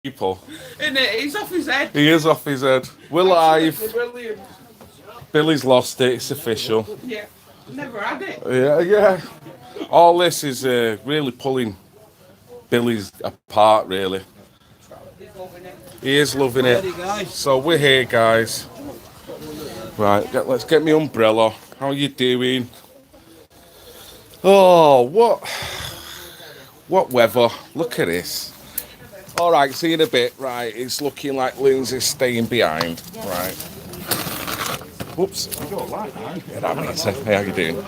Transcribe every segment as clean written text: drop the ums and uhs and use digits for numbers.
people. Isn't it? He's off his head. He is off his head. We're live. Brilliant. Billy's lost it. It's official. Yeah. Never had it. Yeah. All this is really pulling Billy's apart, really. He is loving it. So we're here, guys. Right, let's get me umbrella. How you doing? Oh, what weather? Look at this. All right, see you in a bit. Right, it's looking like Lindsay's staying behind. Right. Whoops. Yeah, that makes sense. Hey, how you doing?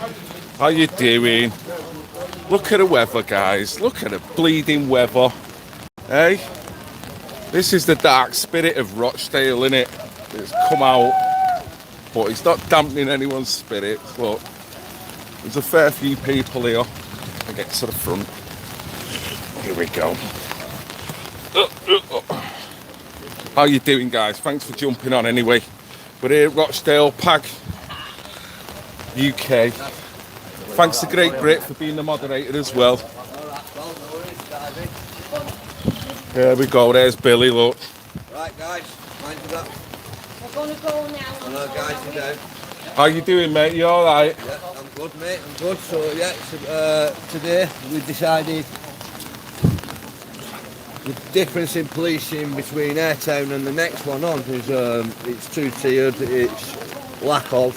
How you doing? Look at the weather, guys. Look at the bleeding weather. Hey? This is the dark spirit of Rochdale, innit? It's come out. But it's not dampening anyone's spirits. Look. There's a fair few people here. I'll get to the front. Here we go. How you doing, guys? Thanks for jumping on anyway. We're here at Rochdale Pag UK. Thanks to Great Brit for being the moderator as well. There we go, there's Billy, look. Right guys, mind you that. We're going to go now. Hello guys, you know. How you doing, mate? You alright? Yeah, I'm good mate, I'm good. So yeah, today we decided the difference in policing between Airtown and the next one on is it's two-tiered, it's lack of.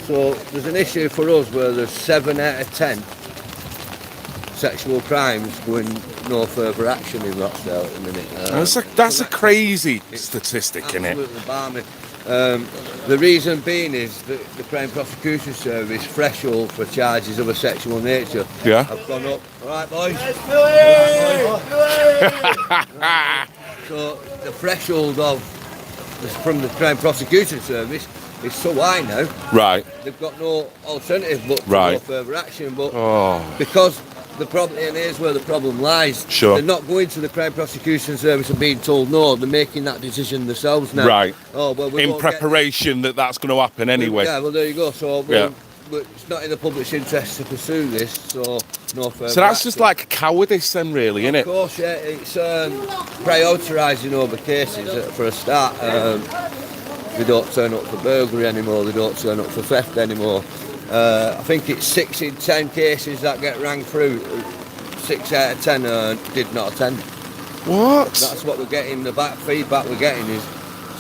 So there's an issue for us where there's 7 out of 10 sexual crimes going no further action in Rochdale at the minute. That's a crazy statistic, isn't it? Absolutely balmy. The reason being is that the Crown Prosecution Service threshold for charges of a sexual nature have gone up. All right, boys? So the threshold from the Crown Prosecution Service is so high now. Right. They've got no alternative but no further action. But because the problem, and here's where the problem lies. Sure. They're not going to the Crown Prosecution Service and being told no. They're making that decision themselves now. Right. Oh well. In preparation that's going to happen anyway. Yeah. Well, there you go. So it's not in the public's interest to pursue this. So no further. So that's just like a cowardice, then, really, isn't it? Of course, yeah. It's prioritising over cases for a start. They don't turn up for burglary anymore. They don't turn up for theft anymore. I think it's 6 in 10 cases that get rang through. 6 out of 10 did not attend. What? That's what we're getting. The feedback we're getting is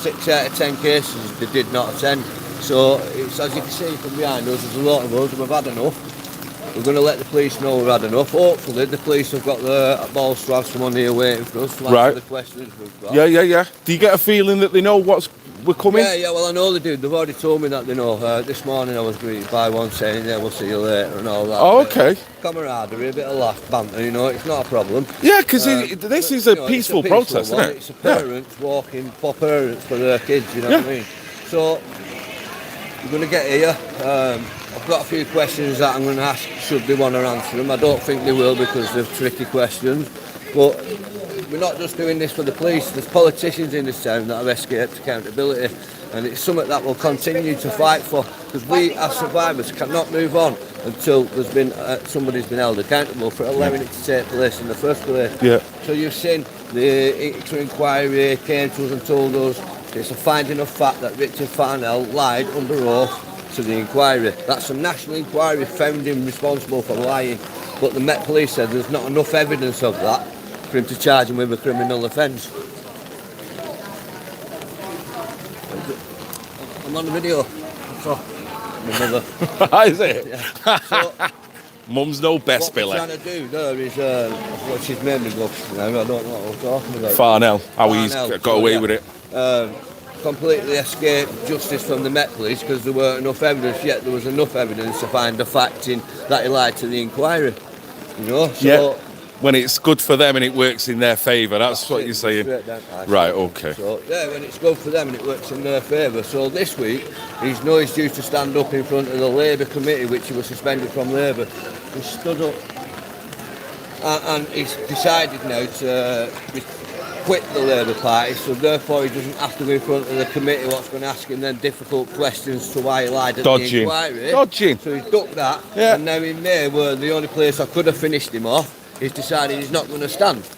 6 out of 10 cases they did not attend. So it's, as you can see from behind us, there's a lot of us. We've had enough. We're going to let the police know we've had enough. Hopefully the police have got the balls to have someone here waiting for us to answer the questions we've got. Yeah. Do you get a feeling that they know we're coming? Yeah, well I know they do. They've already told me that they know. This morning I was greeted by one saying, yeah, we'll see you later and all that. Oh, okay. Camaraderie, a bit of laugh, banter, you know, it's not a problem. Yeah, because this is a peaceful protest, isn't it? It's a parents walking for parents for their kids, you know what I mean? So, we're going to get here. I've got a few questions that I'm going to ask, should they want to answer them. I don't think they will because they're tricky questions. But we're not just doing this for the police. There's politicians in this town that have escaped accountability. And it's something that we'll continue to fight for. Because we, as survivors, cannot move on until there's been somebody's been held accountable for allowing it to take place in the first place. Yeah. So you've seen the inquiry came to us and told us it's a finding of fact that Richard Farnell lied under oath to the inquiry. That's a national inquiry found him responsible for lying, but the Met Police said there's not enough evidence of that for him to charge him with a criminal offence. I'm on the video. So, my mother. Is it? Yeah. So, Mum's no best, Billy. Billy. What we're trying to do there is, what she's made me go, I don't know what we're talking about. Farnell, how he's got away with it. Completely escaped justice from the Met Police because there weren't enough evidence, yet there was enough evidence to find a fact in that he lied to the inquiry. You know? So, when it's good for them and it works in their favour, that's what you're saying. Right, okay. So, yeah, when it's good for them and it works in their favour. So this week, he's due to stand up in front of the Labour committee, which he was suspended from Labour. He stood up and he's decided now to quit the Labour Party, so therefore he doesn't have to go in front of the committee what's going to ask him then difficult questions to why he lied at the inquiry. Dodging. So he's ducked that, and now in May, where the only place I could have finished him off, he's decided he's not going to stand.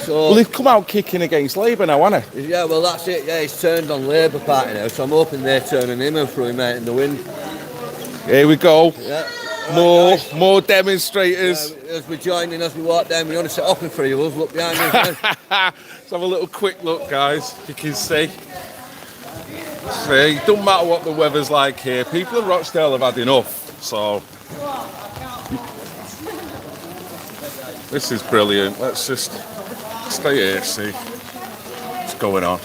So Well, they've come out kicking against Labour now, haven't they? yeah, well that's it. Yeah, he's turned on Labour Party now, so I'm hoping they're turning him and throwing him out in the wind. Here we go. Yeah. More demonstrators. As we join in, as we walk down, we only set up in three of us. Look behind us now. Let's have a little quick look, guys. You can see. See, it doesn't matter what the weather's like here. People in Rochdale have had enough. So this is brilliant. Let's just stay here, see what's going on.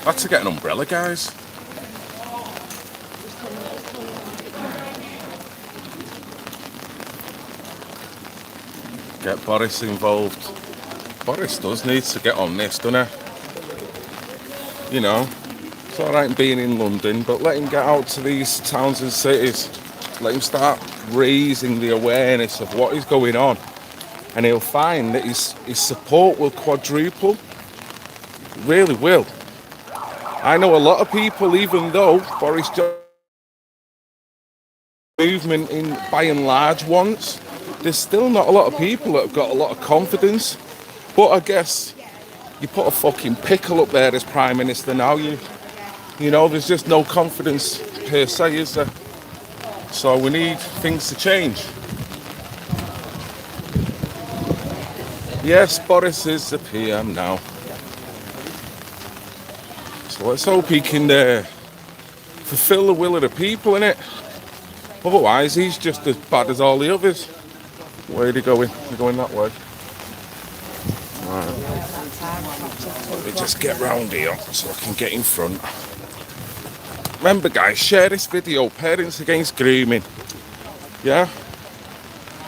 I had to get an umbrella, guys. Get Boris involved. Boris does need to get on this, doesn't he? You know, it's alright being in London, but let him get out to these towns and cities. Let him start raising the awareness of what is going on. And he'll find that his support will quadruple. It really will. I know a lot of people, even though Boris Johnson movement in by and large wants, there's still not a lot of people that have got a lot of confidence. But I guess you put a fucking pickle up there as Prime Minister now, you know, there's just no confidence per se, is there? So we need things to change. Yes, Boris is the PM now. So let's hope he can fulfill the will of the people, innit? Otherwise, he's just as bad as all the others. Where are they going? They're going that way. Right. Let me just get round here so I can get in front. Remember, guys, share this video. Parents Against Grooming. Yeah?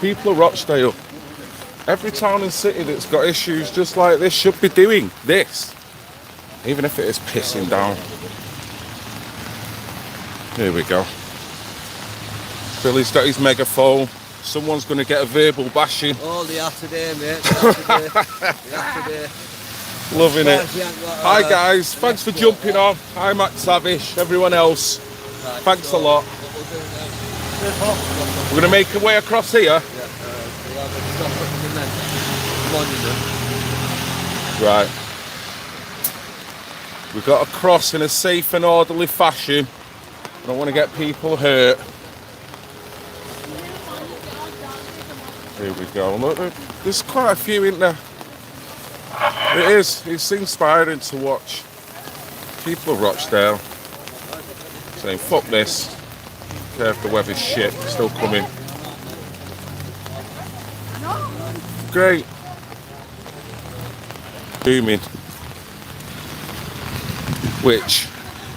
People of Rochdale. Every town and city that's got issues just like this should be doing this. Even if it is pissing down. Here we go. Billy's got his megaphone. Someone's going to get a verbal bashing. Oh, they are today, mate. They are today. Loving it. Hi guys, thanks for jumping on. Hi Matt Savish, everyone else. Thanks a lot. We're going to make our way across here. Right. We've got to cross in a safe and orderly fashion. I don't want to get people hurt. Here we go. Look, there's quite a few in there. It is. It's inspiring to watch people of Rochdale saying, fuck this. Care if the weather's shit. Still coming. Great. Booming. Which,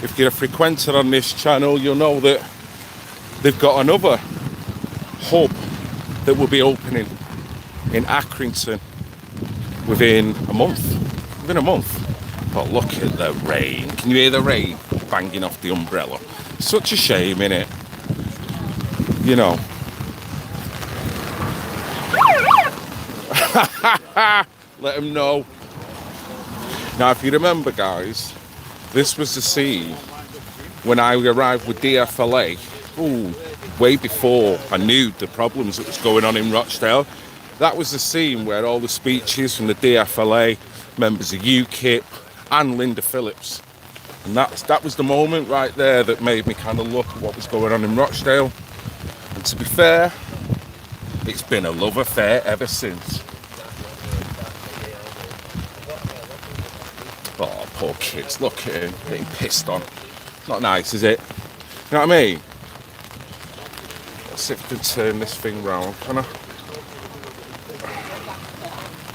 if you're a frequenter on this channel, you'll know that they've got another hub that will be opening in Accrington within a month. Within a month. But look at the rain. Can you hear the rain banging off the umbrella? Such a shame, innit? You know. Let them know. Now, if you remember, guys, this was the scene when I arrived with DFLA. Ooh, way before I knew the problems that was going on in Rochdale. That was the scene where all the speeches from the DFLA, members of UKIP and Linda Phillips. And that was the moment right there that made me kind of look at what was going on in Rochdale. And to be fair, it's been a love affair ever since. Oh, poor kids, look at him, getting pissed on. Not nice, is it? You know what I mean? Let's see if I can turn this thing round, can I?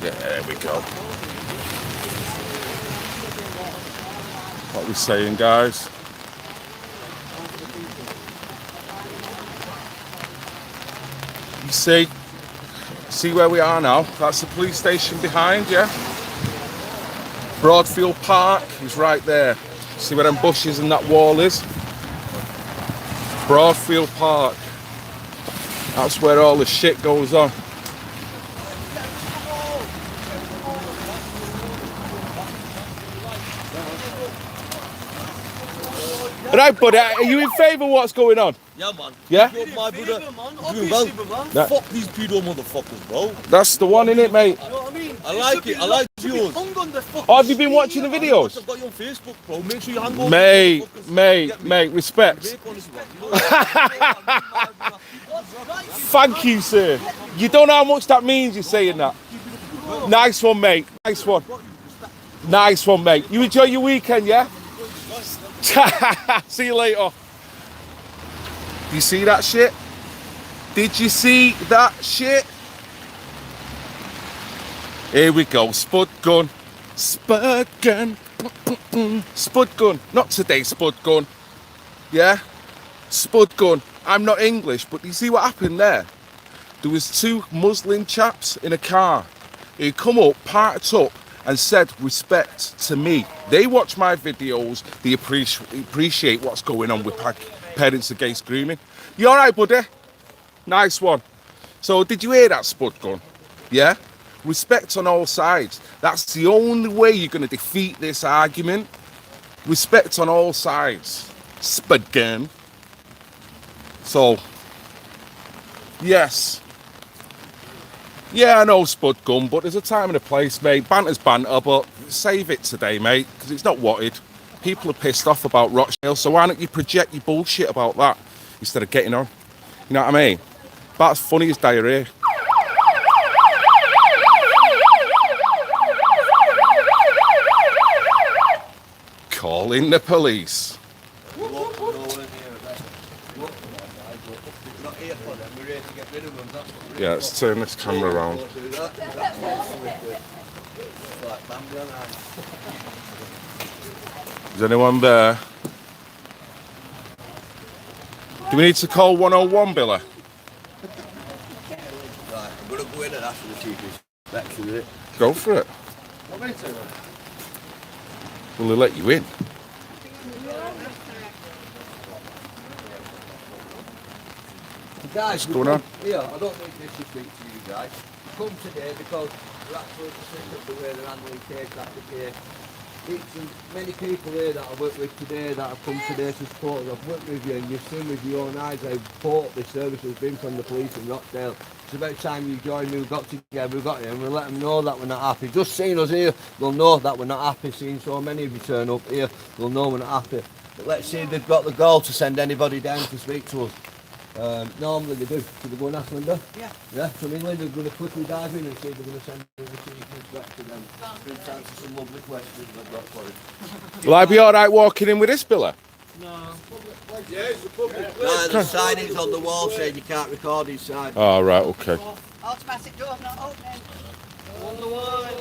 Yeah, there we go. What are we saying, guys? You see where we are now? That's the police station behind, yeah? Broadfield Park is right there. See where them bushes and that wall is? Broadfield Park. That's where all the shit goes on. Right, buddy, are you in favour of what's going on? Yeah, man. Yeah? You're my brother. Man, Doing well. obviously, man. Nah. Fuck these pedo motherfuckers, bro. That's the one, innit, mate? You know what I mean? I like it. I like yours. Oh, have you been watching the videos? I've got you on Facebook, bro. Make sure you hang over. Mate, respect. Thank you, sir. You don't know how much that means, you're saying that. Nice one, mate. Nice one. Nice one, mate. You enjoy your weekend, yeah? See you later. Do you see that shit? Did you see that shit? Here we go. Spud gun. Spud gun. Spud gun. Not today, Spud gun. Yeah? Spud gun. I'm not English, but you see what happened there? There was two Muslim chaps in a car. He come up, parked up, and said respect to me. They watch my videos. They appreciate what's going on with parents against grooming. You all right, buddy? Nice one. So did you hear that, Spud gun? Yeah? Respect on all sides. That's the only way you're going to defeat this argument. Respect on all sides. Spud gun. So, yes. Yeah, I know Spud gun, but there's a time and a place, mate. Banter's banter, but save it today, mate, because it's not wanted. People are pissed off about Rochdale, so why don't you project your bullshit about that instead of getting on? You know what I mean? That's funny as diarrhea. Calling the police. Yeah, let's turn this camera around. Is anyone there? Do we need to call 101, Billy? Right, I'm going to go in and ask for the cheapest inspection of it. Go for it. Will they let you in? Guys, What's going on? Yeah, I don't think this should speak to you guys. Come today because we're absolutely sick of the way they're handling case after case. It's many people here that I work with today that have come today to support us. I've worked with you and you've seen with your own eyes how poor this service has been from the police in Rochdale. It's about time you joined me, we got together, we got here and we'll let them know that we're not happy. Just seeing us here, they'll know that we're not happy. Seeing so many of you turn up here, they'll know we're not happy. But let's see if they've got the gall to send anybody down to speak to us. Normally they do. Should we go and ask Linda? Yeah. Yeah, so me and Linda are going to quickly dive in and see if they're going to send us a chief inspector then. We'll answer some lovely questions I've got for you. Will I be all right walking in with this, Billy? No. No, the signage on the wall saying you can't record inside. Oh, right, okay. Automatic door not opening. On the line.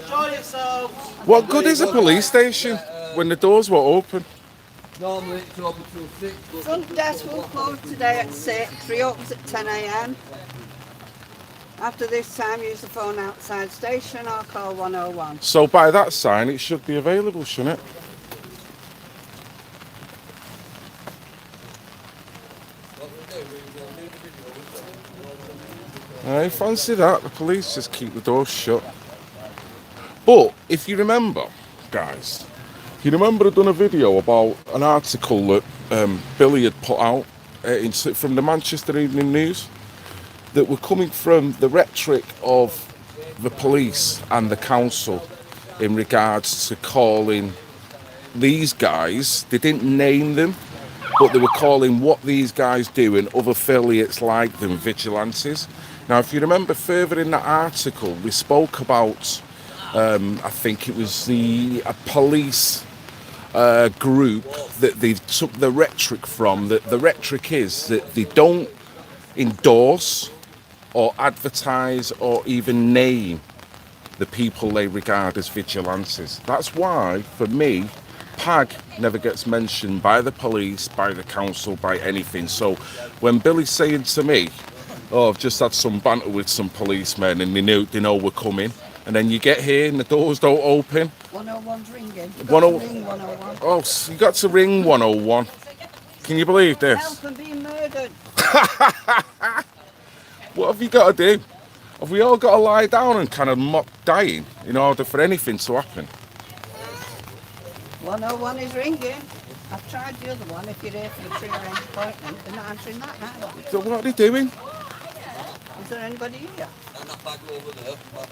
Show yourselves. What good is a police station when the doors were open? Normally it's open till 6. But Front desk will close today at 6, reopens at 10 a.m. After this time, use the phone outside station or call 101. So by that sign, it should be available, shouldn't it? I fancy that. The police just keep the doors shut. But if you remember, guys, you remember I'd done a video about an article that Billy had put out from the Manchester Evening News that were coming from the rhetoric of the police and the council in regards to calling these guys, they didn't name them, but they were calling what these guys do and other affiliates like them vigilantes. Now, if you remember further in that article, we spoke about, I think it was a police group that they took the rhetoric from. The rhetoric is that they don't endorse or advertise or even name the people they regard as vigilantes. That's why, for me, PAG never gets mentioned by the police, by the council, by anything. So when Billy's saying to me, oh, I've just had some banter with some policemen and they know we're coming, and then you get here and the doors don't open. 101's ringing. Ring 101. Oh, so you got to ring 101. Can you believe this? Help and being murdered. What have you got to do? Have we all got to lie down and kind of mock dying in order for anything to happen? 101 is ringing. I've tried the other one. If you're here for the pre-arranged appointment, they're not answering that now. So what are they doing? Is there anybody here?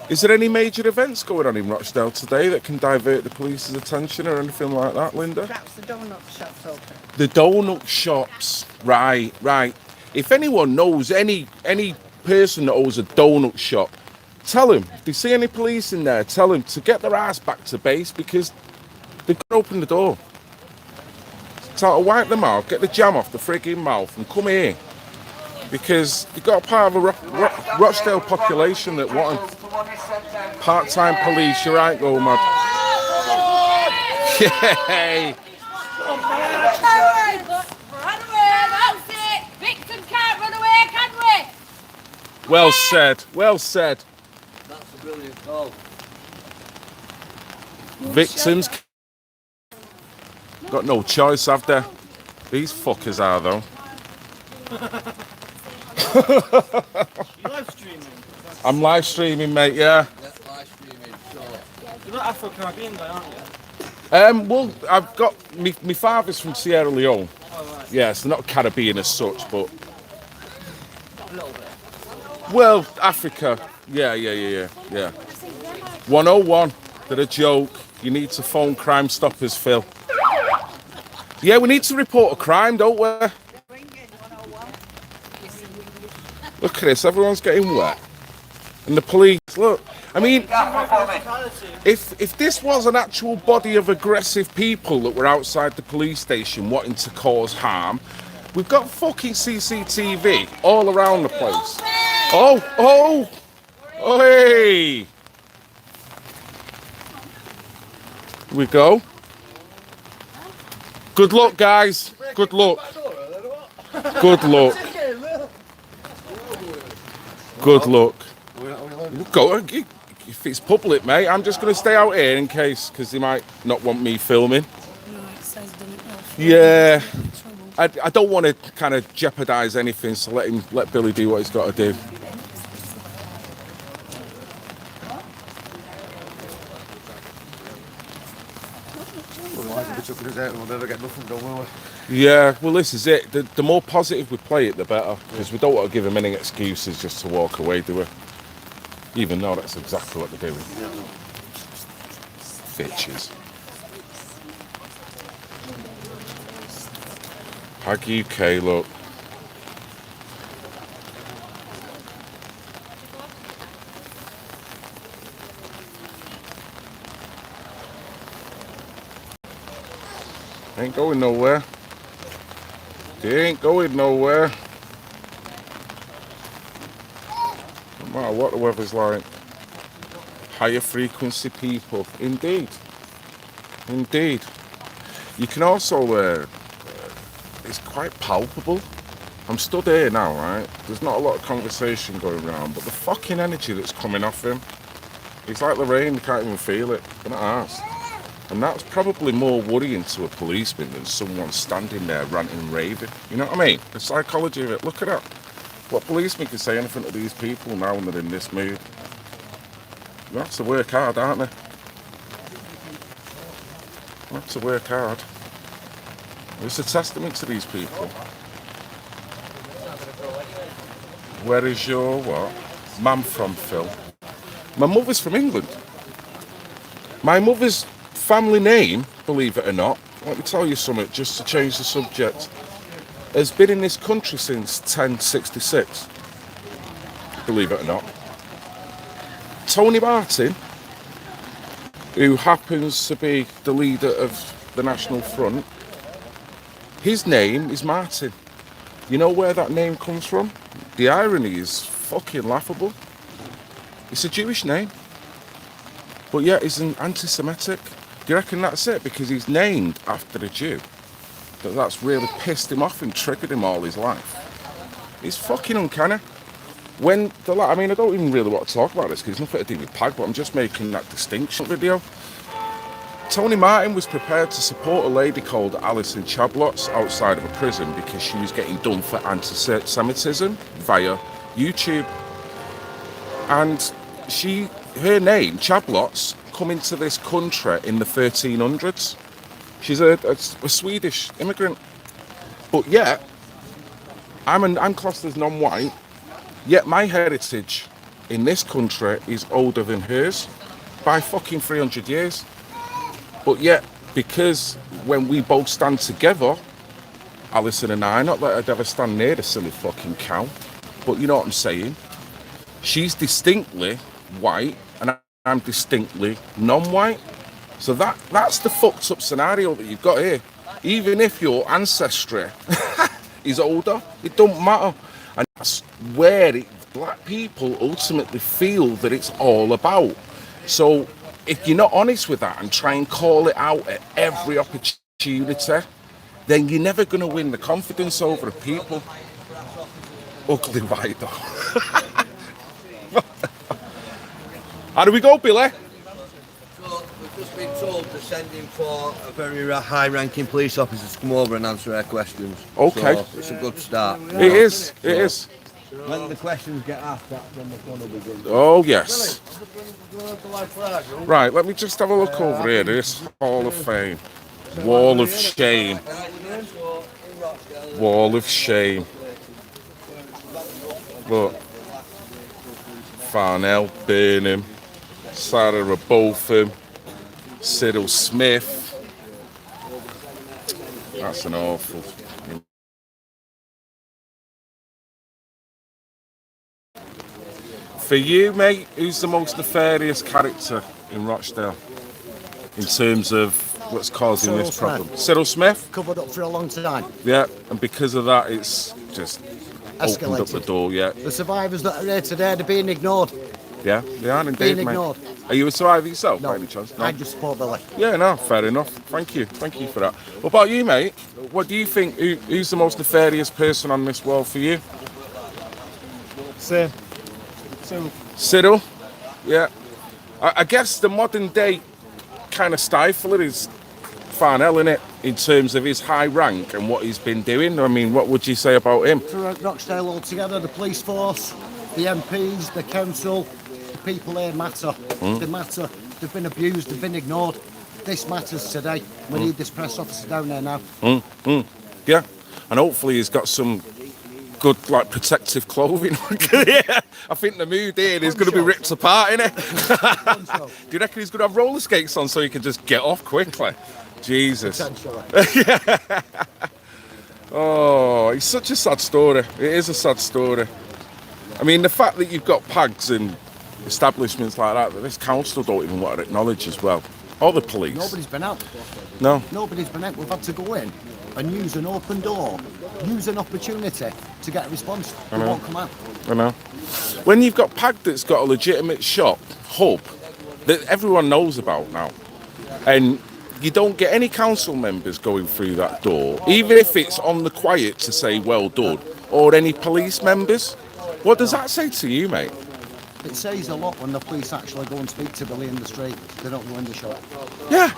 Is there any major events going on in Rochdale today that can divert the police's attention or anything like that, Linda? Perhaps the donut shop's open. The donut shops. Right. If anyone knows any person that owns a donut shop, tell them. If they see any police in there, tell them to get their ass back to base because they've got to open the door. Tell to wipe them out, get the jam off the frigging mouth and come here. Because you've got a part of a Rochdale population that want part-time police. You're right, go mad. Yay! Run away, that's it! Victims can't run away, can we? Well said, well said. That's a brilliant call. Victims got no choice, have they? These fuckers are, though. You live streaming? I'm live streaming, mate, yeah. That's live streaming, so. You're not Afro-Caribbean guy, aren't you? Well, I've got my father's from Sierra Leone. Oh, right. Yes, they're not Caribbean as such, but A little bit. well, Africa. Yeah. 101. They're a joke. You need to phone Crime Stoppers, Phil. Yeah, we need to report a crime, don't we? Ringing 101. Look at this. Everyone's getting wet, and the police. Look. I mean, if this was an actual body of aggressive people that were outside the police station wanting to cause harm, we've got fucking CCTV all around the place. Oh, hey! Here we go. Good luck, guys. Good luck. Good luck. Good luck. Go. If it's public, mate, I'm just going to stay out here in case, because they might not want me filming. Yeah, I don't want to kind of jeopardise anything, so let Billy do what he's got to do. We'll never get nothing done, will we? Yeah, well, this is it. The more positive we play it, the better, because we don't want to give them any excuses just to walk away, do we? Even though that's exactly what they're doing. Bitches. Hag UK, look. Ain't going nowhere. They ain't going nowhere. No matter what the weather's like. Higher frequency people. Indeed. Indeed. You can also, it's quite palpable. I'm stood here now, right? There's not a lot of conversation going around, but the fucking energy that's coming off him, it's like the rain, you can't even feel it. They're not arsed. And that's probably more worrying to a policeman than someone standing there ranting and raving. You know what I mean? The psychology of it. Look at that. What policeman can say anything to these people now when they're in this mood? They have to work hard, aren't they? They have to work hard. It's a testament to these people. Where is your what? Mum from, Phil? My mother's from England. My mother's family name, believe it or not, let me tell you something, just to change the subject, has been in this country since 1066. Believe it or not. Tony Martin, who happens to be the leader of the National Front, his name is Martin. You know where that name comes from? The irony is fucking laughable. It's a Jewish name, but yet he's an anti-Semitic. Do you reckon that's it? Because he's named after a Jew. That's really pissed him off and triggered him all his life. It's fucking uncanny. When the I mean, I don't even really want to talk about this because it's nothing to do with Pag, but I'm just making that distinction video. Tony Martin was prepared to support a lady called Alison Chablots outside of a prison because she was getting done for anti-Semitism via YouTube. And her name, Chablots, come into this country in the 1300s. She's a Swedish immigrant. But yet, I'm classed as non-white, yet my heritage in this country is older than hers by fucking 300 years. But yet, because when we both stand together, Alison and I, not that I'd ever stand near the silly fucking cow, but you know what I'm saying, she's distinctly white and I'm distinctly non-white. So that's the fucked up scenario that you've got here. Even if your ancestry is older, it don't matter. And that's where black people ultimately feel that it's all about. So if you're not honest with that and try and call it out at every opportunity, then you're never going to win the confidence over the people. Ugly white though. How do we go, Billy? So we've just been told they're sending for a very high-ranking police officer to come over and answer our questions. Okay. So it's a good start. It is. It is. When the questions get asked, that's when the fun will begin. Oh, yes. Right, let me just have a look over here. This Hall of Fame. Wall of Shame. Wall of Shame. Look. Farnell, Burnham, Sarah Botham, Cyril Smith. That's an awful... For you, mate, who's the most nefarious character in Rochdale in terms of what's causing Cyril this problem? Smith. Cyril Smith? Covered up for a long time. Yeah, and because of that, it's just opened up the Escalated. door, yeah. The survivors that are here today, they're being ignored. Yeah, they are indeed, Being mate. ignored. Are you a survivor yourself, No, by any chance? No? I just support Billy. Yeah, no, fair enough. Thank you for that. What about you, mate? What do you think, who's the most nefarious person on this world for you? Same. Cyril? Yeah. I guess the modern day kind of stifler is Farnell, innit? In terms of his high rank and what he's been doing. I mean, what would you say about him? For Rochdale altogether, the police force, the MPs, the council, the people here matter. They matter. They've been abused, they've been ignored. This matters today. We need this press officer down there now. Yeah. And hopefully he's got some good, like, protective clothing. Yeah. I think the mood here is going to be ripped apart, innit? Do you reckon he's going to have roller skates on so he can just get off quickly? Jesus. Potentially. Oh, it's such a sad story. It is a sad story. I mean, the fact that you've got PAGs and establishments like that this council don't even want to acknowledge as well. Or the police. Nobody's been out. No. Nobody's been out. We've had to go in and use an open door, use an opportunity to get a response. They won't come out. I know. When you've got PAG that's got a legitimate shop, hub, that everyone knows about now, and you don't get any council members going through that door, even if it's on the quiet to say well done, or any police members, what does that say to you, mate? It says a lot when the police actually go and speak to Billy in the street. They don't go in the shop. Yeah.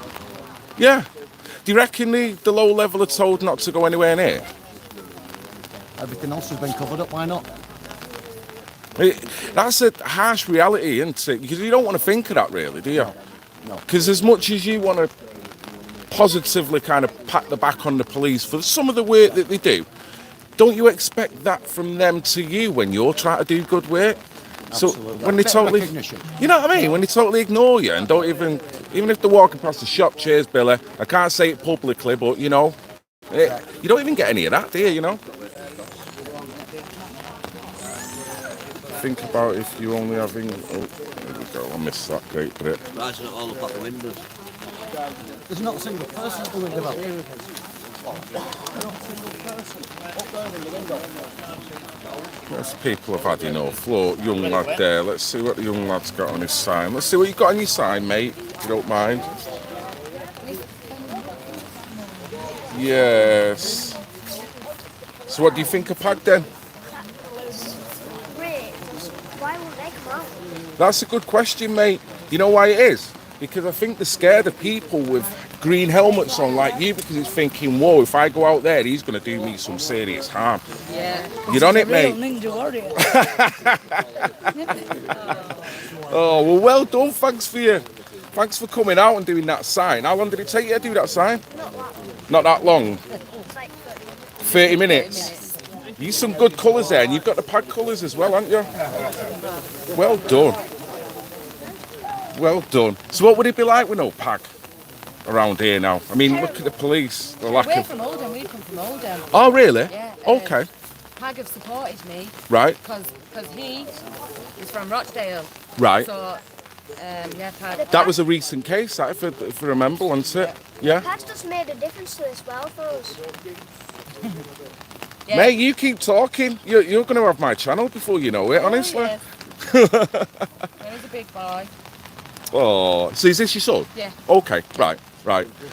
Yeah. Do you reckon the low level are told not to go anywhere near? Everything else has been covered up. Why not? That's a harsh reality, isn't it? Because you don't want to think of that, really, do you? No. Because as much as you want to positively kind of pat the back on the police for some of the work that they do, don't you expect that from them to you when you're trying to do good work? Absolutely. So when they Bit of totally, recognition. you know what I mean? When they totally ignore you and don't even if they're walking past the shop, cheers, Billy. I can't say it publicly, but you know, you don't even get any of that, do you? You know. Think about if you only having. Oh, there we go. I missed that great bit. Rising it all up out the windows. There's not a single person doing development. Yes, people have had enough. Look, young lad there. Let's see what the young lad's got on his sign. Let's see what you got on your sign, mate, if you don't mind. Yes. So what do you think of PAG then? Wait, why won't they come out? That's a good question, mate. You know why it is? Because I think they're scared of people with green helmets on like you, because he's thinking, whoa, if I go out there, he's going to do me some serious harm. Yeah. You're on it, mate. Ninja warrior. Oh, well done. Thanks for your Thanks for coming out and doing that sign. How long did it take you to do that sign? Not that long. It's like 30 minutes. You use some good colours there, and you've got the pad colours as well, haven't you? Well done. Well done. So what would it be like with no pag around here now? I mean, look at the police. The lack We're of... from Oldham, we come from Oldham. Oh, really? Yeah. Okay. Pag have supported me Right. because he is from Rochdale. Right. So, yeah, Pag. That was a recent case, that, if I remember, wasn't it? Yeah. Pat's just made a difference to this well for us. Yeah. Mate, you keep talking. You're going to have my channel before you know it, honestly. Oh, yes. He's a big boy. Oh, so is this your son? Yeah. Okay, right.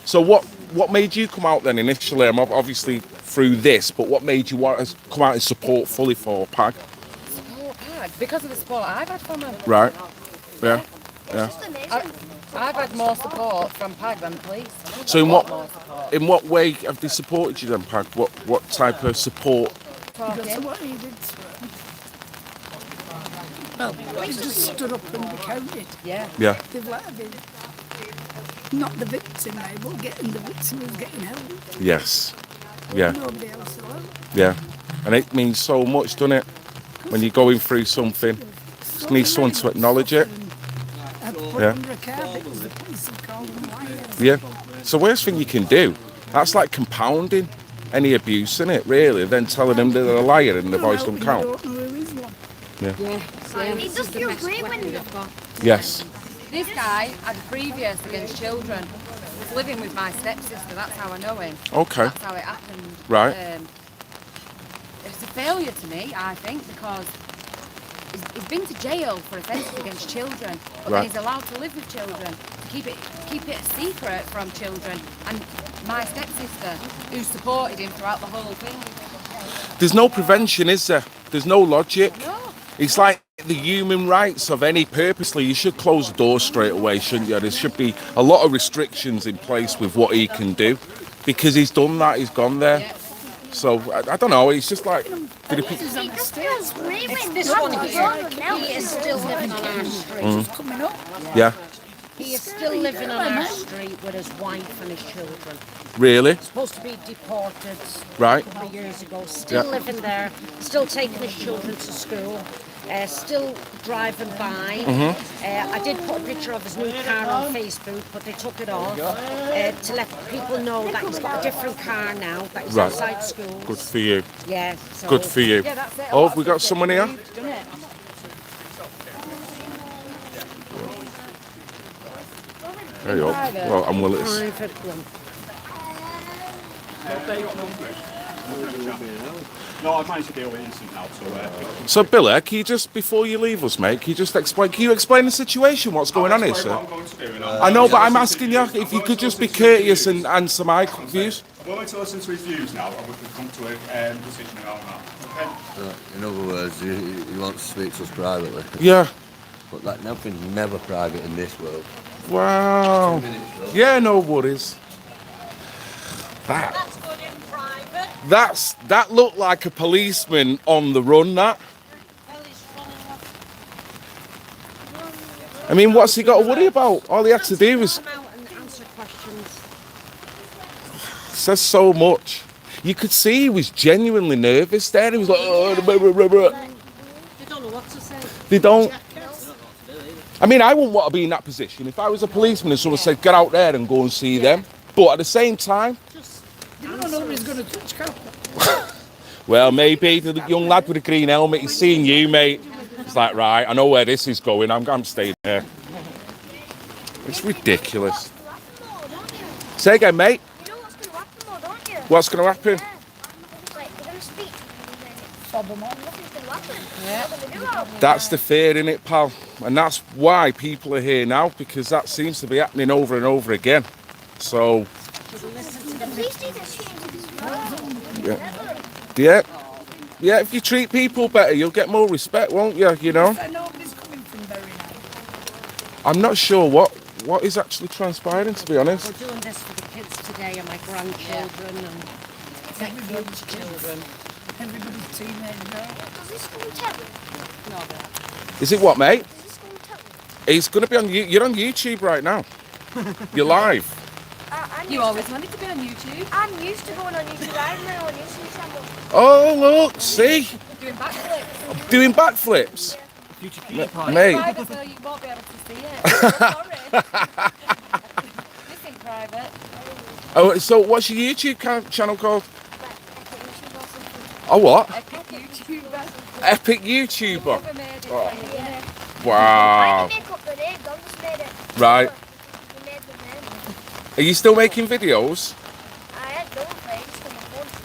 So what made you come out then initially? I'm obviously through this, but what made you want to come out and support fully for PAG? Support Pag because of the support I've had from him. Right. Yeah. It's just amazing. I've had more support from Pag than the police. So More support. in what way have they supported you then, PAG? What type of support? Talking. What he did. Well, he just stood up and recounted. Yeah. Yeah. They've let him in. Not the victim now, but getting the victim who's getting help. Yes. Yeah. Nobody else will help. Yeah. And it means so much, doesn't it? When you're going through something, just need someone to acknowledge it. I put Yeah. under a carpet because the police have called them liars. Yeah. It's the worst thing you can do. That's like compounding any abuse, in it, really. Then telling them they're a liar and the voice don't You count. don't know who is one. It does feel great when Yes. This guy had a previous against children. Was living with my stepsister. That's how I know him. Okay. That's how it happened. Right. It's a failure to me, I think, because he's been to jail for offences against children, but Right. then he's allowed to live with children, to keep it a secret from children. And my stepsister, who supported him throughout the whole thing. There's no prevention, is there? There's no logic. No. It's like the human rights of any purposely. You should close the door straight away, shouldn't you? There should be a lot of restrictions in place with what he can do, because he's done that. He's gone there. Yeah. So I don't know. It's just like did he, it just feels great when This one here, he is still living on our street. Coming up. yeah, He is still living on our street with his wife and his children. really, Supposed to be deported right? a couple of years ago. Still Yeah. living there, still taking his children to school, still driving by. I did put a picture of his new car on Facebook, but they took it off to let people know that he's got a different car now, that he's Right. outside school. Good for you. Yeah, so Good for you. Yeah, that's it. Oh, have we got someone here? Done it. There you go. Well, I'm Willis. private one. No, I've managed to deal with instant now, so So, Billy, can you just, before you leave us, mate, can you just explain? Can you explain the situation? What's going on here, what sir? I'm going to do, and I know, but I'm asking you if you could just be courteous and answer my views. I'm going to listen to his views now, and we can come to a decision around that. Okay? In other words, you want to speak to us privately. Yeah. But that nothing's never private in this world. Wow. Yeah, no worries. That. That's good in private. That looked like a policeman on the run. That. Well, he's running off. I mean, what's he got to worry about? All he had to do was Come out and answer questions. says so much. You could see he was genuinely nervous there. He was like, oh, blah, blah, blah, blah. They don't know what to say. They don't. I mean, I wouldn't want to be in that position. If I was a policeman and someone said, get out there and go and see them. But at the same time, You don't know who's going to touch carpet. well, maybe the young lad with the green helmet, he's seen you, mate. It's like, right, I know where this is going. I'm staying here. It's ridiculous. Say again, mate. You know what's going to happen though, don't you? What's going to happen? Like, they're going to speak. Fob 'em on. Nothing's going to happen. What are they going to do about it? That's the fear in it, pal. And that's why people are here now, because that seems to be happening over and over again. So, The police do this. yeah, if you treat people better, you'll get more respect, won't you? You know? Nobody's coming from very now. I'm not sure what is actually transpiring, to be honest. We're doing this for the kids today and my grandchildren and Everybody's children. Everybody's teenage now. Does this school tell? Is it what, mate? Does this school tell? It's going to be on you. You're on YouTube right now. You're live. You always wanted to be on YouTube. I'm used to going on YouTube. I have my own YouTube channel. Oh, look, see? Doing backflips. Doing backflips. Future cutie pie. Mate. Private, so you won't be able to see it. Sorry. This ain't private. Oh, so what's your YouTube channel called? Like, Oh, what? Epic YouTuber. Epic YouTuber. Whoever made it, Oh. you did it. I Wow. didn't make up the name. God just made it. Right. He made the name. Are you still making videos? I had no friends from my phone's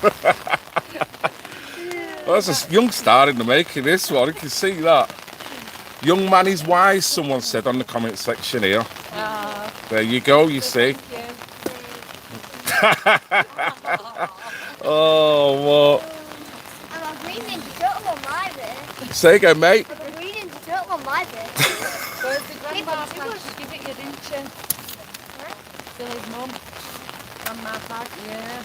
dead. Well, there's a young star in the making this one. You can see that. Young man is wise, someone said on the comment section here. There you go, you see. Oh, what? I'm a green ninja turtle on my bit. Say again, mate. I'm a green ninja turtle on my bit. Where's the grandma pad? She give it you, didn't she? Billy's mum. Grandma pad, yeah.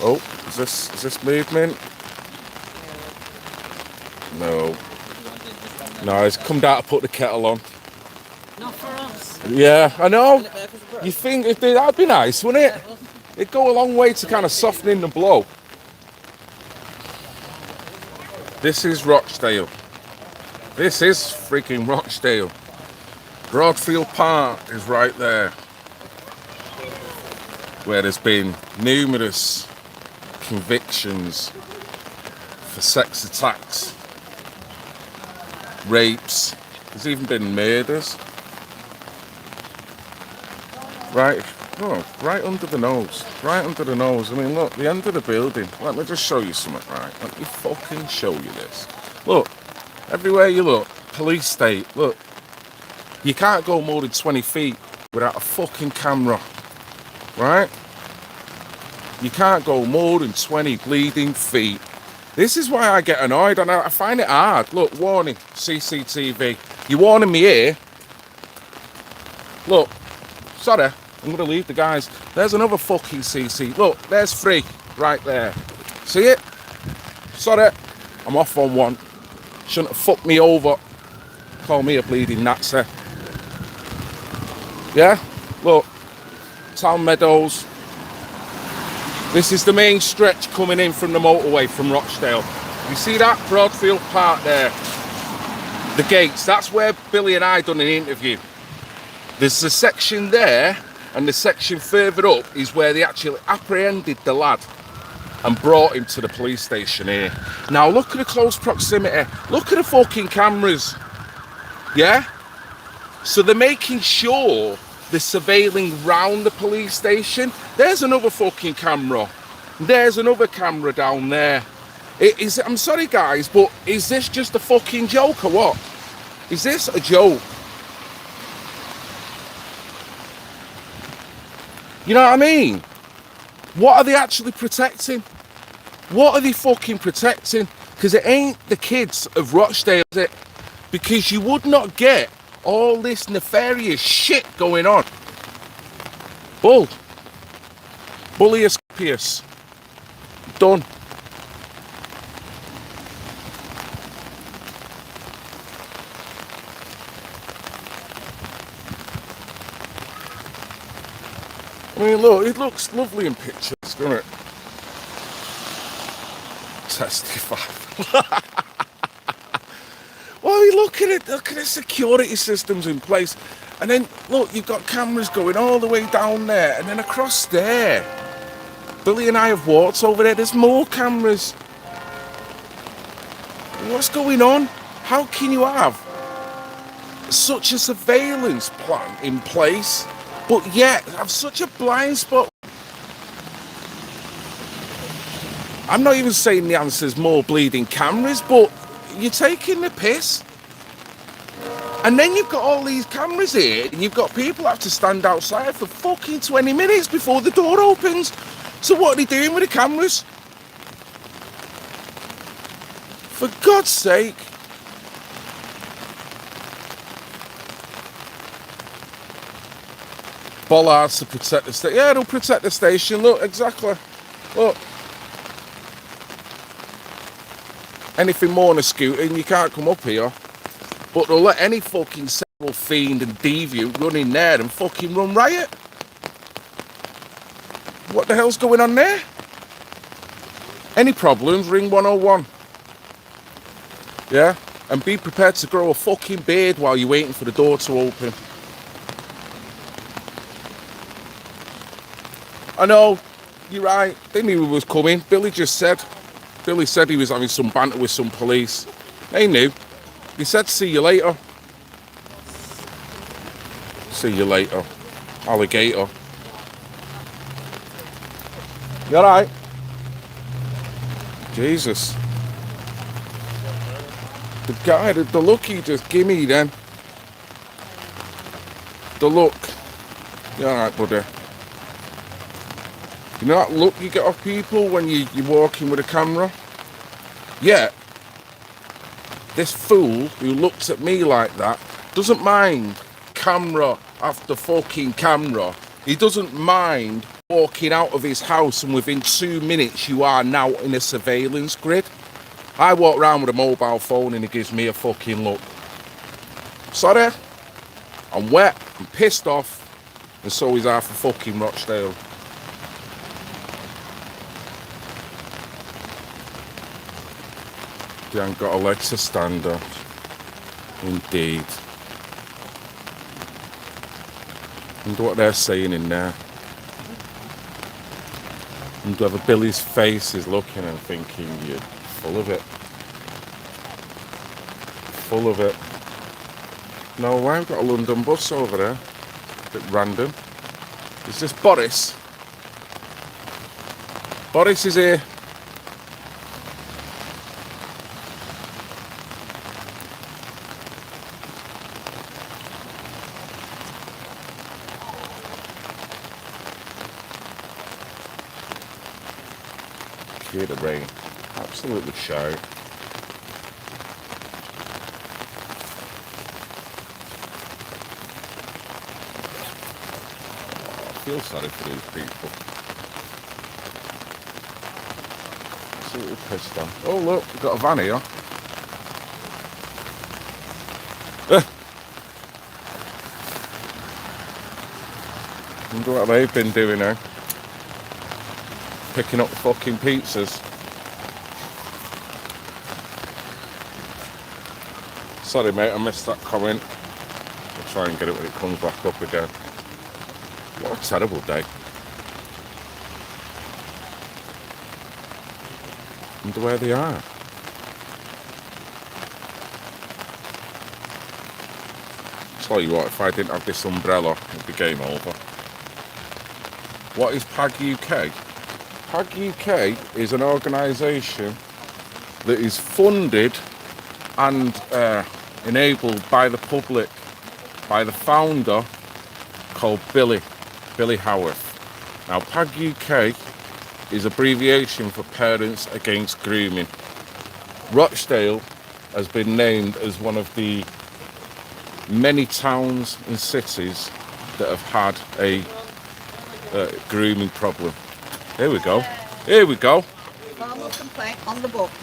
Oh, is this movement? No. No, it's come down to put the kettle on. Not for us. Yeah, I know. You think that'd be nice, wouldn't it? It'd go a long way to kind of softening the blow. This is Rochdale. This is freaking Rochdale. Broadfield Park is right there, where there's been numerous convictions for sex attacks, rapes, there's even been murders. Right, oh, right under the nose, right under the nose. I mean, look, the end of the building. Let me just show you something, right? Let me fucking show you this. Look, everywhere you look, police state, look. You can't go more than 20 feet without a fucking camera, right? You can't go more than 20 bleeding feet. This is why I get annoyed, and I find it hard. Look, warning, CCTV. You're warning me here. Look, sorry, I'm gonna leave the guys. There's another fucking CC. Look, there's 3 right there. See it? Sorry, I'm off on one. Shouldn't have fucked me over. Call me a bleeding Nazi. Yeah? Look, Town Meadows. This is the main stretch coming in from the motorway from Rochdale. You see that Broadfield Park there? The gates, that's where Billy and I done an interview. There's a section there, and the section further up is where they actually apprehended the lad and brought him to the police station here. Now look at the close proximity. Look at the fucking cameras. Yeah? So they're making sure they're surveilling round the police station. There's another fucking camera. There's another camera down there. I'm sorry guys, but is this just a fucking joke or what? Is this a joke? You know what I mean? What are they actually protecting? What are they fucking protecting? Because it ain't the kids of Rochdale, is it? Because you would not get all this nefarious shit going on. Bullius Pierce. Done. I mean, look, it looks lovely in pictures, doesn't it? Testify. Well, look at it. Look at the security systems in place. And then, look, you've got cameras going all the way down there. And then across there. Billy and I have walked over there. There's more cameras. What's going on? How can you have such a surveillance plan in place, but yet have such a blind spot? I'm not even saying the answer is more bleeding cameras, but you're taking the piss. And then you've got all these cameras here, and you've got people who have to stand outside for fucking 20 minutes before the door opens. So what are they doing with the cameras? For God's sake. Bollards to protect the station. Yeah, they'll protect the station. Look, exactly. Look. anything more than a scooter and you can't come up here. But they'll let any fucking sexual fiend and deviant run in there and fucking run riot. What the hell's going on there? Any problems, ring 101. Yeah? And be prepared to grow a fucking beard while you're waiting for the door to open. I know, you're right. They knew he was coming. Billy said he was having some banter with some police. They knew. He said, see you later. See you later, alligator. You alright? Jesus. The guy, the look he just give me then. The look. You alright, buddy? You know that look you get off people when you're walking with a camera? Yeah. This fool who looks at me like that doesn't mind camera after fucking camera. He doesn't mind walking out of his house and within 2 minutes you are now in a surveillance grid. I walk around with a mobile phone and he gives me a fucking look. Sorry? I'm wet, I'm pissed off, and so is half a fucking Rochdale. You ain't got a leg to stand on. Indeed. Wonder what they're saying in there. And whether Billy's face is looking and thinking, you're full of it. Full of it. No way, we've got a London bus over there. A bit random. Is this Boris? Boris is here. Hear the rain. Absolutely shy. I feel sorry for these people. Absolutely pissed on. Oh look, we've got a van here. Wonder what they've been doing now. Picking up fucking pizzas. Sorry mate, I missed that comment. I'll try and get it when it comes back up again. What a terrible day. Wonder where they are. Tell you what, if I didn't have this umbrella, it'd be game over. What is PAG UK? PAG UK is an organisation that is funded and enabled by the public, by the founder called Billy Howarth. Now PAG UK is abbreviation for Parents Against Grooming. Rochdale has been named as one of the many towns and cities that have had a grooming problem. Here we go. Here we go. Formal complaint on the books.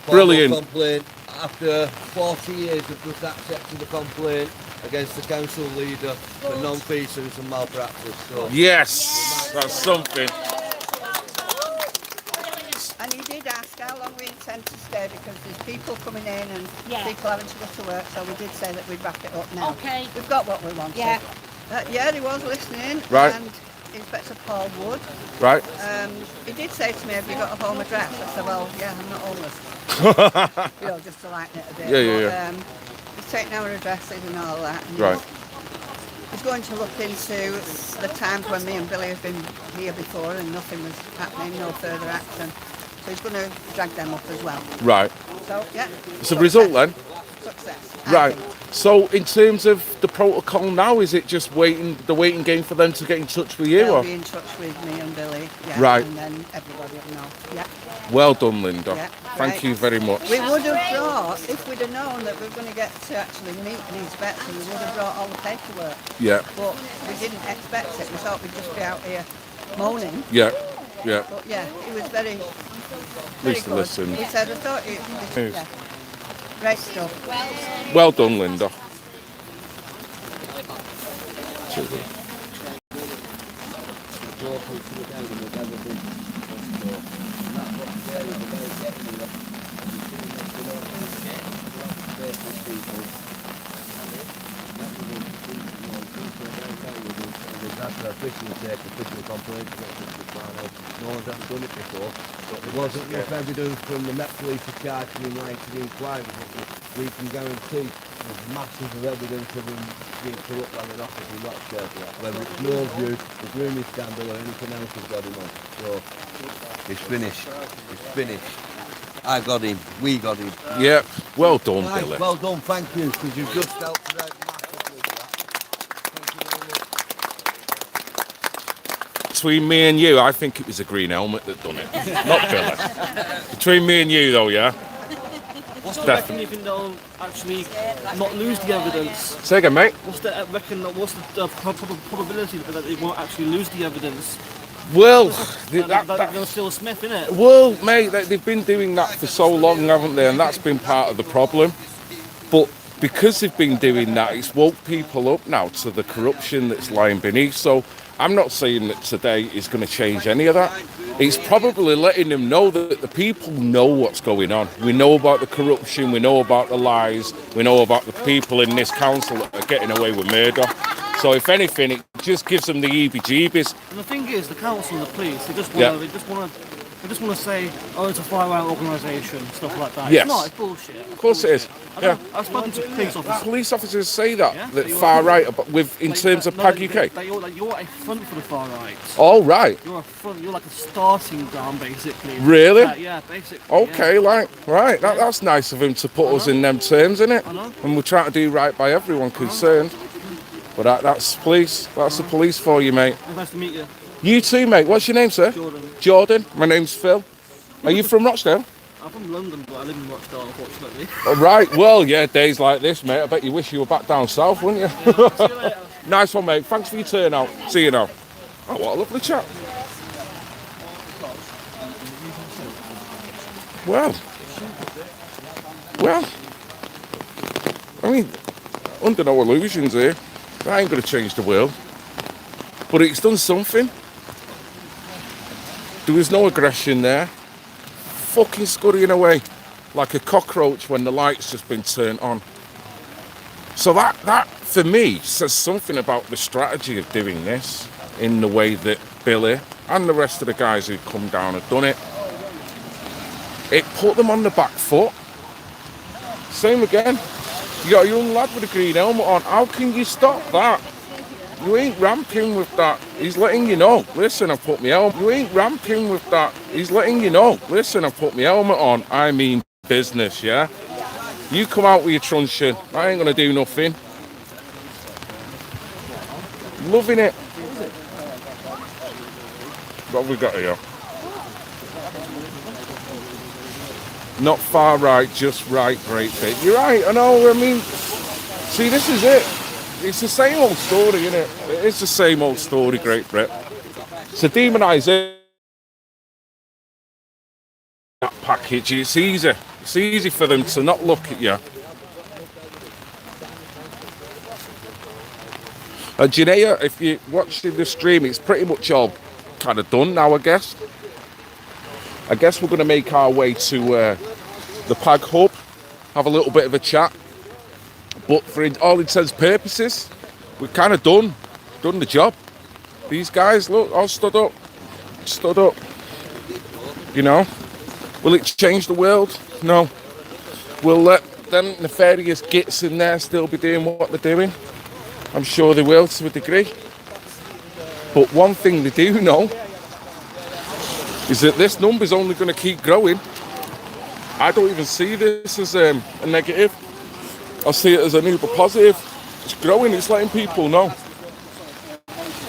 Brilliant. Formal complaint after 40 years of just accepting the complaint against the council leader for non-feasance and malpractice. So Yes, that's something. And he did ask how long we intend to stay because there's people coming in and Yeah. people having to go to work, so we did say that we'd wrap it up now. Okay. We've got what we wanted. Yeah. Yeah, he was listening. Right. And Inspector Paul Wood. Right. He did say to me, have you got a home address? I said, well, yeah, I'm not homeless. You know, just to lighten it a bit. Yeah. He's taken our addresses and all that. And Right. He's going to look into the times when me and Billy have been here before and nothing was happening, no further action. So he's going to drag them up as well. Right. So, yeah. It's a result then? Success. Right. So in terms of the protocol now, is it just the waiting game for them to get in touch with you? They'll Or? be in touch with me and Billy. Yeah, Right. And then everybody will know. Yeah. Well done, Linda. Yeah, Thank right. you very much. We would have brought, if we'd have known that we were going to get to actually meet the inspector, we would have brought all the paperwork. Yeah. But we didn't expect it. We thought we'd just be out here moaning. Yeah. Yeah. But yeah, he was very At least they listened. He said, I thought it was, yeah. Great stuff. Well done, Linda. No one's ever done it before, but there wasn't enough evidence from the Met Police to charge him like the inquiry. We can guarantee there's masses of evidence of him being corrupt by an officer in Rochdale. Whether it's no view, the grooming scandal or anything else has got him on. So it's finished. It's finished. I got him. We got him. Yeah, well done, Right, Billy. well done, thank you, because you've just helped us out massively with that. Thank you very much. Between me and you, I think it was a green helmet that done it, not Billy. Between me and you, though, yeah. What's the reckon you think they'll actually not lose the evidence? Say again, mate. What's the probability that they won't actually lose the evidence? Well, They're going to steal Smith, innit? well, mate, they've been doing that for so long, haven't they? And that's been part of the problem. But because they've been doing that, it's woke people up now to the corruption that's lying beneath. So I'm not saying that today is going to change any of that. It's probably letting them know that the people know what's going on. We know about the corruption, we know about the lies, we know about the people in this council that are getting away with murder. So if anything, it just gives them the heebie-jeebies. And the thing is, the council and the police, they just want to say, oh, it's a far-right organisation, stuff like that. Yes. It's not, it's bullshit. Of course it is. Yeah. I've spoken to police officers. Police officers say that, Yeah? that far right, in terms of PAG UK. You're a front for the far right. Oh, right. You're a front. You're like a starting ground, basically. Really? Yeah, basically. Okay, right. That's nice of him to put us in them terms, isn't it? I know. And we're trying to do right by everyone concerned. But that's police. That's the police for you, mate. Nice to meet you. You too, mate. What's your name, sir? Jordan. Jordan. My name's Phil. Are you from Rochdale? I'm from London, but I live in Rochdale, unfortunately. Oh, right. Well, yeah, days like this, mate. I bet you wish you were back down south, wouldn't you? See you later. Nice one, mate. Thanks for your turnout. See you now. Oh, what a lovely chat. Well, I mean, under no illusions here, I ain't going to change the world. But it's done something. There was no aggression there. Fucking scurrying away like a cockroach when the light's just been turned on. So that for me says something about the strategy of doing this in the way that Billy and the rest of the guys who've come down have done it. It put them on the back foot. Same again. You got a young lad with a green helmet on. How can you stop that? You ain't ramping with that. He's letting you know. Listen, I've put my helmet. You ain't ramping with that. He's letting you know. Listen, I've put my helmet on. I mean business, yeah? You come out with your truncheon. I ain't going to do nothing. Loving it. What have we got here? Not far right, just right, great bit. You're right, I know, I mean, see, this is it. It's the same old story, isn't it? It is the same old story, Great Brit. So demonise it. That package, it's easy. It's easy for them to not look at you. Janea, if you watched the stream, it's pretty much all kind of done now, I guess. I guess we're going to make our way to the PAG hub, have a little bit of a chat. But for all intents and purposes, we've kind of done the job. These guys, look, all stood up. You know, will it change the world? No. Will let them nefarious gits in there still be doing what they're doing? I'm sure they will to a degree. But one thing they do know is that this number's only going to keep growing. I don't even see this as a negative. I see it as an uber positive. It's growing, it's letting people know.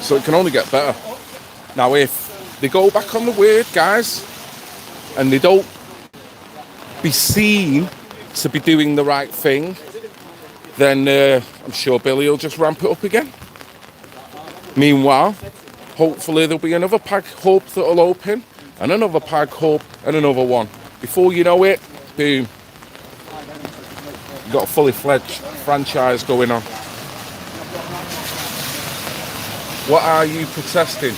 So it can only get better. Now if they go back on the word, guys, and they don't be seen to be doing the right thing, then I'm sure Billy will just ramp it up again. Meanwhile, hopefully there'll be another PAG hub that'll open and another pag hub, and another one. Before you know it, boom, you've got a fully fledged franchise going on. What are you protesting?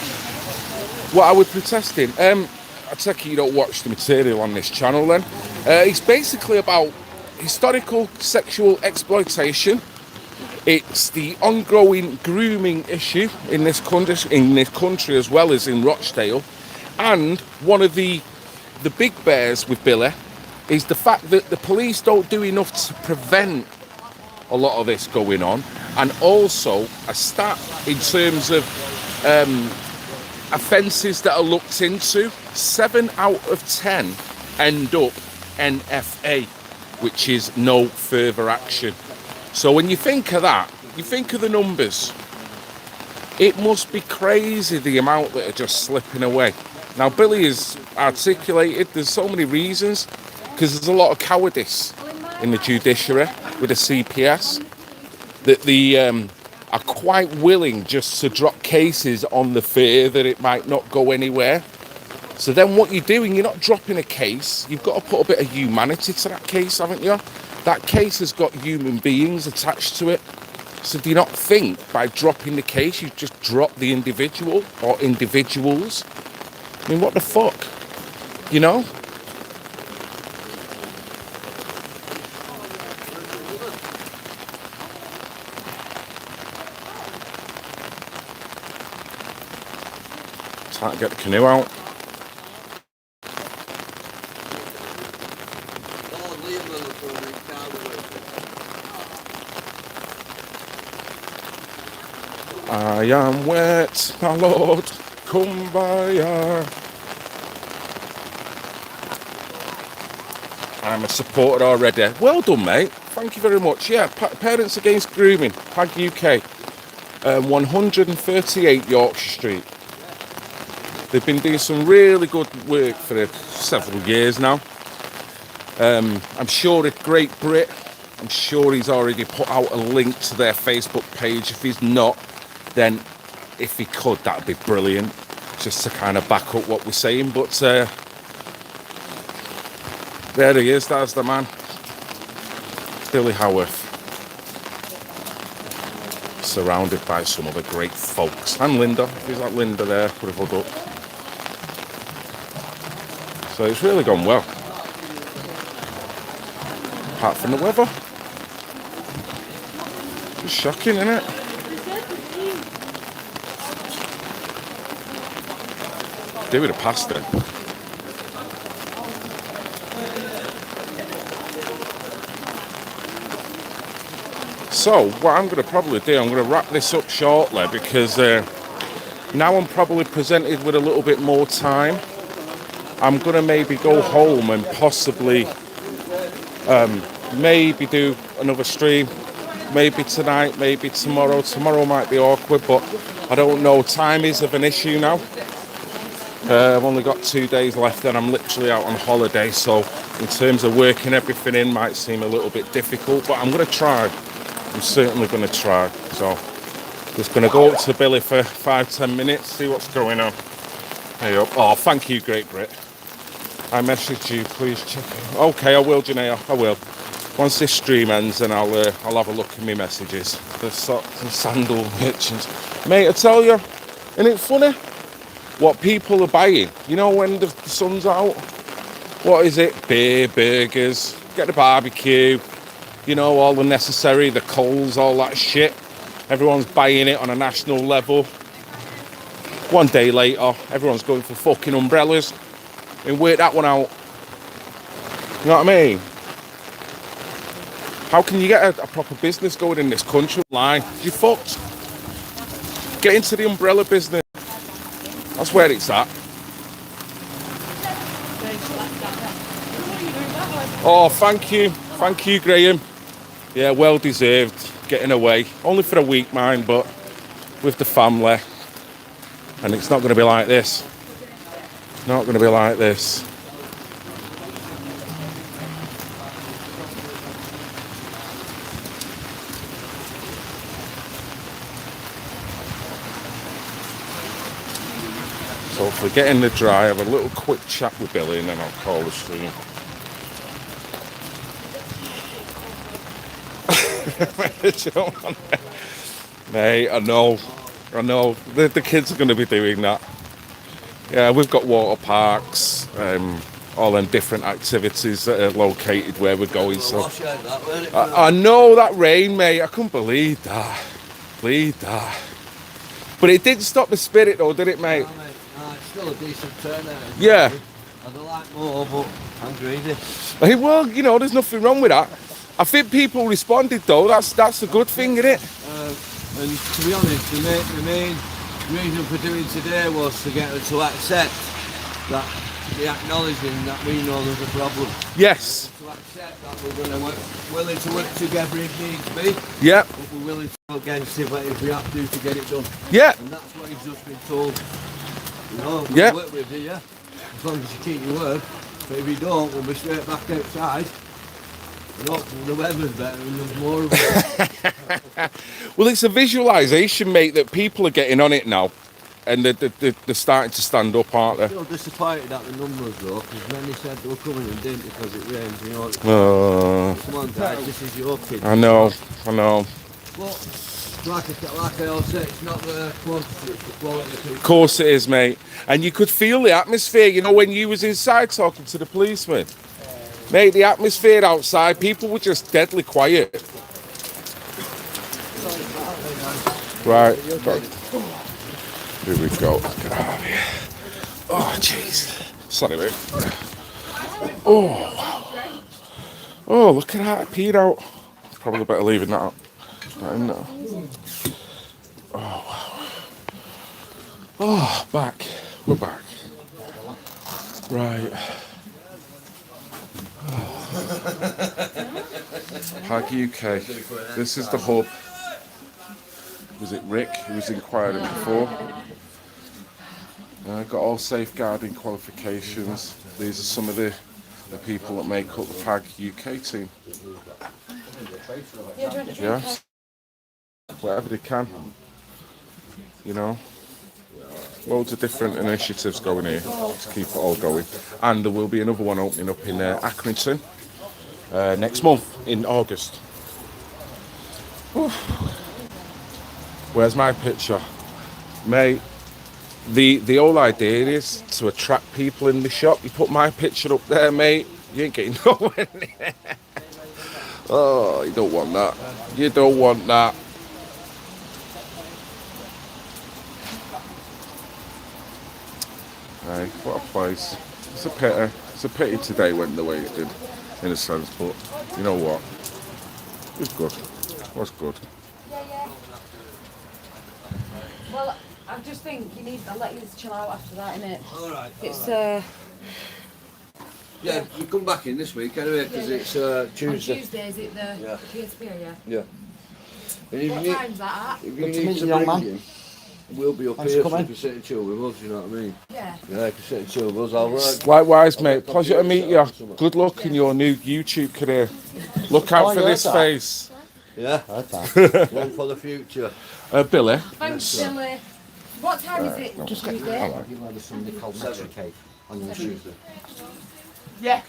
What are we protesting? I take it you don't watch the material on this channel then. It's basically about historical sexual exploitation. It's the ongoing grooming issue in this country as well as in Rochdale. And one of the big bears with Billy is the fact that the police don't do enough to prevent a lot of this going on. And also a stat in terms of offences that are looked into, 7 out of 10 end up NFA, which is no further action. So when you think of that, you think of the numbers, it must be crazy the amount that are just slipping away. Now Billy has articulated there's so many reasons, because there's a lot of cowardice in the judiciary with the CPS, that they are quite willing just to drop cases on the fear that it might not go anywhere. So then what you're doing, you're not dropping a case, you've got to put a bit of humanity to that case, haven't you? That case has got human beings attached to it. So do you not think by dropping the case, you just drop the individual or individuals? I mean, what the fuck? You know? Time to get the canoe out. I am wet, my lord, come by. I'm a supporter already. Well done, mate. Thank you very much. Yeah, Parents Against Grooming, PAG UK, 138 Yorkshire Street. They've been doing some really good work for several years now. I'm sure it's Great Brit. I'm sure he's already put out a link to their Facebook page. If he's not, then if he could, that would be brilliant, just to kind of back up what we're saying. But there he is, that's the man, Billy Howarth, surrounded by some other great folks, and Linda. There's that Linda there with a hood up. So it's really gone well, apart from the weather. Just shocking, isn't it? Do with a pasta. So what I'm going to probably do, I'm going to wrap this up shortly, because now I'm probably presented with a little bit more time. I'm going to maybe go home and possibly maybe do another stream, maybe tonight, maybe tomorrow. Tomorrow might be awkward, but I don't know. Time is of an issue now. I've only got 2 days left and I'm literally out on holiday, so in terms of working everything in might seem a little bit difficult, but I'm going to try. I'm certainly going to try. So just going to go up to Billy for 5-10 minutes, see what's going on. Hey up. Oh, thank you, Great Brit. I messaged you, please check it. Okay, I will, Janaea, I will. Once this stream ends, then I'll have a look at my messages. The socks and sandal merchants. Mate, I tell you, isn't it funny what people are buying? You know, when the sun's out, what is it? Beer, burgers, get the barbecue, you know, all the necessary, the coals, all that shit. Everyone's buying it on a national level. One day later, everyone's going for fucking umbrellas. And work that one out. You know what I mean? How can you get a proper business going in this country? Line, you fucked. Get into the umbrella business. That's where it's at. Oh, thank you, Graham. Yeah, well deserved. Getting away, only for a week, mind, but with the family. And it's not going to be like this. Not going to be like this. So hopefully get in the dry, have a little quick chat with Billy, and then I'll call the stream. Mate, I know. The kids are going to be doing that. Yeah, we've got water parks, all them different activities that are located where we're going. So I know that rain, mate. I couldn't believe that. But it didn't stop the spirit, though, did it, mate? It's still a decent turnout. Yeah. I'd like more, but I'm greedy. Hey, well, you know, there's nothing wrong with that. I think people responded, though. That's a good thing, isn't it? And to be honest, the main reason for doing today was to get them to accept that they're acknowledging that we know there's a problem. Yes. To accept that we're willing to work together if needs be. Yeah. But we're willing to go against it if we have to get it done. Yeah. And that's what he's just been told. You know, yeah. We'll work with you, as long as you keep your word. But if you don't, we'll be straight back outside. And hopefully the weather's better and there's more of it. Well, it's a visualisation, mate, that people are getting on it now. And they're starting to stand up, aren't they? I'm still disappointed at the numbers, though, because many said they were coming and didn't because it rains, you know. Come on, Dad, this is your kid. I know. But, like I always say, it's not the quantity, it's the quality. Of course it is, mate. And you could feel the atmosphere, you know, when you was inside talking to the policeman. Mate, the atmosphere outside, people were just deadly quiet. Right. Here we go. Get out of here. Oh, jeez. Sorry, mate. Oh, wow. Oh, look at that. I peed out. Probably better leaving that up. Right in there. Oh, wow. Oh, back. We're back. Right. Pag UK. This is the hub. Was it Rick who was inquiring before? Got all safeguarding qualifications. These are some of the people that make up the Pag UK team. Yes. Whatever they can. You know. Loads of different initiatives going here to keep it all going. And there will be another one opening up in Accrington next month in August. Oof. Where's my picture? Mate, the whole idea is to attract people in the shop. You put my picture up there, mate, you ain't getting nowhere near. Oh, you don't want that. You don't want that. Hey, what a place. It's a pity. It's a pity today went the way it did, in a sense, but you know what? It was good. It was good. Well, I just think I'll let you chill out after that, innit? Alright. It's, Yeah, you come back in this week anyway, because it's Tuesday. On Tuesday, is it the PSP, Yeah. And What time's that at? If you need to bring him, we'll be up here so you can sit and chill with us, you know what I mean? Yeah. Yeah, you can sit and chill with us, I'll work. Likewise, mate. Pleasure to meet you. Good luck in your new YouTube career. Look out for this face. Yeah, one for the future. Billy. Thanks, Billy. What time is it? Just get somebody called Metricate on your Tuesday. Yeah.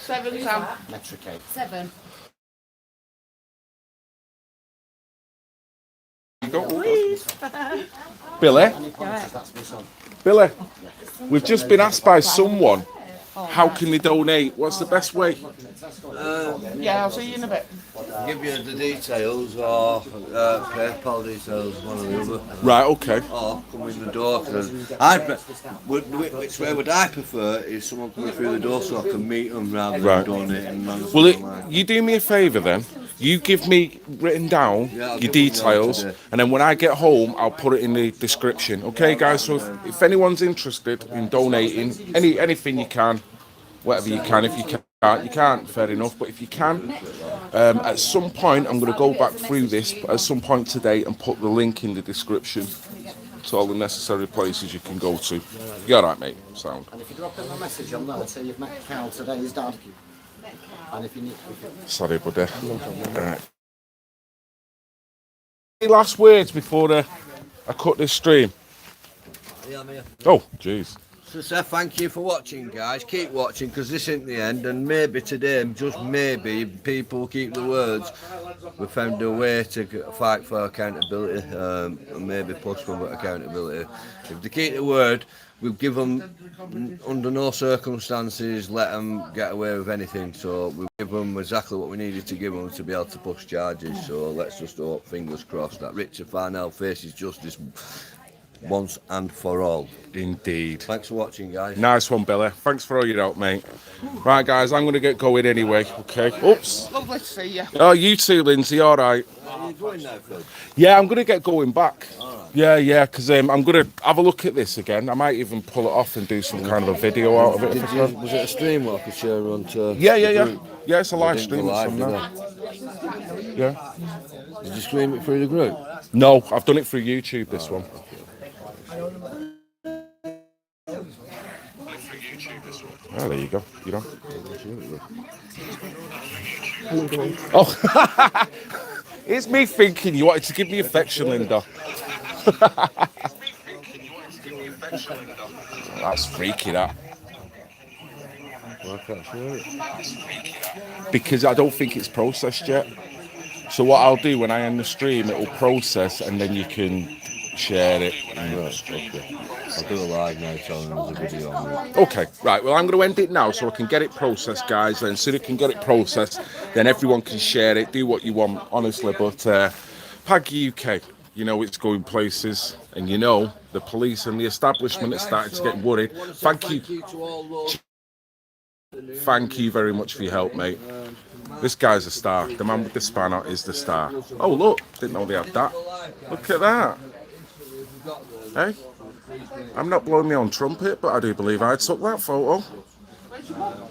7 Sam. Metricate. 7. Billy. Billy. We've just been asked by someone, how can they donate? What's the best way? Yeah, I'll see you in a bit. Give you the details or PayPal details, one or the other. Right, okay. Or come in the door. Which way would I prefer is someone coming through the door so I can meet them rather than donating. Well, you do me a favour then. You give me written down your details, and then when I get home, I'll put it in the description. Okay, guys? So if anyone's interested in donating, anything you can, whatever you can. If you can't, fair enough. But if you can, at some point, I'm going to go back through this at some point today and put the link in the description to all the necessary places you can go to. You all right, mate? Sound. And if you drop him a message on that, say you've met Cal today, his dad. And if you need... Sorry, buddy. Right. Any last words before I cut this stream? Yeah, I'm here. Oh, jeez. So, Seth, thank you for watching, guys. Keep watching, because this isn't the end, and maybe today, just maybe, people keep the words. We found a way to fight for accountability, and maybe push for accountability. If they keep the word, we'll give them, under no circumstances, let them get away with anything. So we'll give them exactly what we needed to give them to be able to push charges. So let's just hope, fingers crossed, that Richard Farnell faces justice once and for all. Indeed. Thanks for watching, guys. Nice one, Billy. Thanks for all your help, mate. Right, guys, I'm going to get going anyway, okay? Oops. Lovely to see you. Oh, you too, Lindsay, all right. Are you going now, Phil? Yeah, I'm going to get going back. Yeah, because I'm going to have a look at this again. I might even pull it off and do some kind of a video out of it. Was it a stream or a share onto? Yeah. Yeah, it's a live stream. Live, Yeah. Did you stream it through the group? No, I've done it through YouTube, this one. Oh, there you go. You know. Oh, it's me thinking you wanted to give me affection, Linda. That's freaky, that. Well, I can't share it. Because I don't think it's processed yet. So what I'll do when I end the stream, it will process, and then you can share it. Right, okay. I'll do a live now telling them there's a video on it. Okay, right, well I'm going to end it now so I can get it processed, guys, and so you can get it processed, then everyone can share it, do what you want, honestly, but PAG UK, you know it's going places, and you know the police and the establishment are starting to get worried. Thank you very much for your help, mate. This guy's a star. The man with the spanner is the star. Oh, look, didn't know they had that. Look at that. Hey, I'm not blowing my own trumpet, but I do believe I took that photo.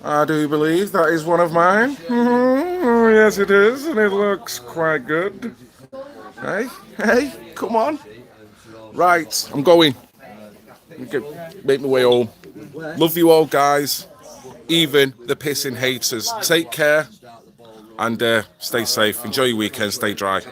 I do believe that is one of mine. Oh, yes, it is, and it looks quite good. Hey, come on. Right, I'm going. Make my way home. Love you all, guys. Even the pissing haters. Take care and stay safe. Enjoy your weekend. Stay dry.